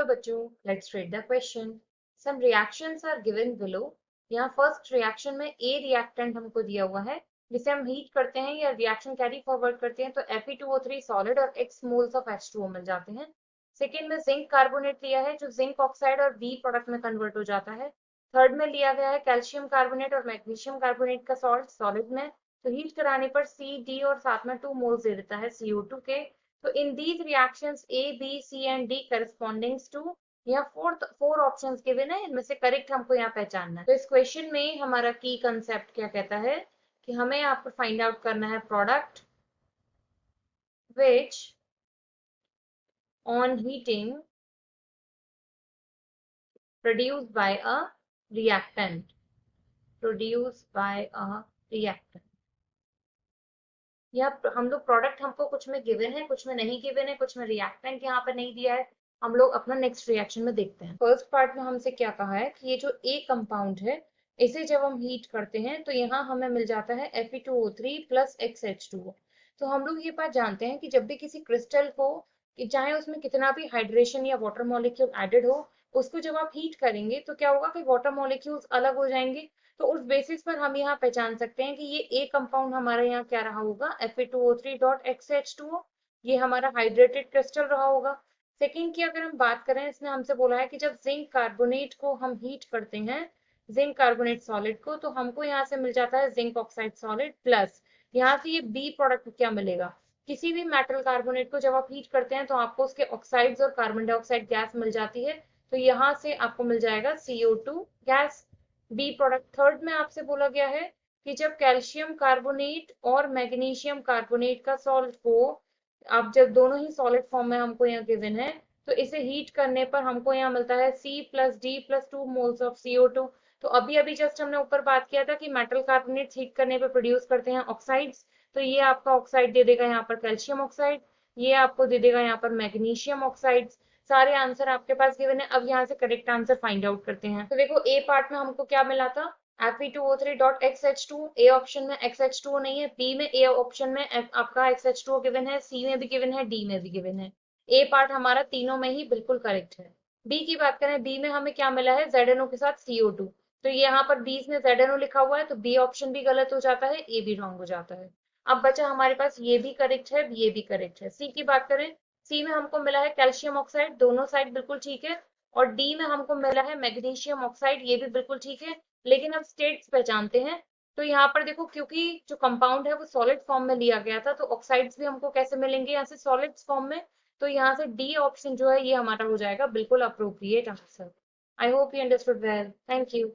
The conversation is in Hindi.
बच्चों, let's read the question. Some reactions are given below. यहाँ फर्स्ट रिएक्शन में ए रिएक्टेंट हमको दिया हुआ है जिसे हम हीट करते हैं या रिएक्शन कैरी फॉरवर्ड करते हैं तो Fe2O3 सॉलिड और x मोल्स ऑफ H2O मिल जाते हैं। सेकेंड में जिंक कार्बोनेट लिया है जो जिंक ऑक्साइड और बी प्रोडक्ट में कन्वर्ट हो जाता है। थर्ड में लिया गया है कैल्शियम कार्बोनेट और मैग्नीशियम कार्बोनेट का सॉल्ट सॉलिड में, तो हीट कराने पर सी डी और साथ में 2 मोल्स दे देता है CO2 के। तो in these reactions A, B, C and D corresponds to, यहाँ फोर ऑप्शंस गिवन है, इनमें से करेक्ट हमको यहाँ पहचानना है। तो इस क्वेश्चन में हमारा की कंसेप्ट क्या कहता है कि हमें यहाँ पर फाइंड आउट करना है product which on heating produced by a reactant produced by a reactant। यह हम लोग प्रोडक्ट हमको कुछ में गिवन है, कुछ में नहीं गिवन है, कुछ में रिएक्टेंट यहाँ पर नहीं दिया है। हम लोग अपना नेक्स्ट रिएक्शन में देखते हैं। फर्स्ट पार्ट में हमसे क्या कहा है कि ये जो ए कंपाउंड है इसे जब हम हीट करते हैं तो यहाँ हमें मिल जाता है Fe2O3 प्लस XH2O। तो हम लोग ये बात जानते हैं कि जब भी किसी क्रिस्टल को, चाहे उसमें कितना भी हाइड्रेशन या वाटर मॉलिक्यूल एडेड हो, उसको जब आप हीट करेंगे तो क्या होगा कि वाटर मॉलिक्यूल्स अलग हो जाएंगे। तो उस बेसिस पर हम यहाँ पहचान सकते हैं कि ये ए कंपाउंड हमारा यहाँ क्या रहा होगा, Fe2O3.XH2O। ये हमारा हाइड्रेटेड क्रिस्टल रहा होगा। सेकेंड की अगर हम बात करें, इसने हमसे बोला है कि जब जिंक कार्बोनेट को हम हीट करते हैं, जिंक कार्बोनेट सॉलिड को, तो हमको यहाँ से मिल जाता है जिंक ऑक्साइड सॉलिड प्लस यहाँ से ये बी प्रोडक्ट क्या मिलेगा। किसी भी मेटल कार्बोनेट को जब आप हीट करते हैं तो आपको उसके ऑक्साइड्स और कार्बन डाइऑक्साइड गैस मिल जाती है, तो यहाँ से आपको मिल जाएगा CO2 gas, B product. Third में आपसे बोला गया है कि जब कैल्शियम कार्बोनेट और मैग्नीशियम कार्बोनेट का सॉल्ट को, आप जब दोनों ही सॉलिड फॉर्म में हमको यहाँ गिवन है, तो इसे हीट करने पर हमको यहाँ मिलता है C+D+2 मोल्स ऑफ CO2। तो अभी अभी जस्ट हमने ऊपर बात किया था कि मेटल कार्बोनेट हीट करने पर प्रोड्यूस करते हैं ऑक्साइड्स, तो ये आपका ऑक्साइड दे देगा यहाँ पर कैल्शियम ऑक्साइड, ये आपको दे देगा यहाँ पर मैग्नीशियम ऑक्साइड। सारे आंसर आपके पास गिवन है। अब यहाँ से करेक्ट आंसर फाइंड आउट करते हैं। तो देखो ए पार्ट में हमको क्या मिला था, Fe2O3.XH2। ए ऑप्शन में XH2O नहीं है, बी में ए ऑप्शन में आपका XH2O गिवन है, सी में भी गिवन है, डी में भी गिवन है। ए पार्ट हमारा तीनों में ही बिल्कुल करेक्ट है। बी की बात करें, बी में हमें क्या मिला है, ZNO के साथ CO2, तो यहाँ पर बी में ZNO लिखा हुआ है, तो बी ऑप्शन भी गलत हो जाता है, ए भी रॉन्ग हो जाता है। अब बचा हमारे पास ये भी करेक्ट है, ये भी करेक्ट है। सी की बात करें, सी में हमको मिला है कैल्शियम ऑक्साइड, दोनों साइड बिल्कुल ठीक है, और डी में हमको मिला है मैग्नीशियम ऑक्साइड, ये भी बिल्कुल ठीक है। लेकिन अब स्टेट्स पहचानते हैं, तो यहाँ पर देखो क्योंकि जो कंपाउंड है वो सॉलिड फॉर्म में लिया गया था, तो ऑक्साइड्स भी हमको कैसे मिलेंगे यहाँ से, सॉलिड फॉर्म में। तो यहाँ से डी ऑप्शन जो है ये हमारा हो जाएगा बिल्कुल appropriate answer. I hope you understood well, thank you.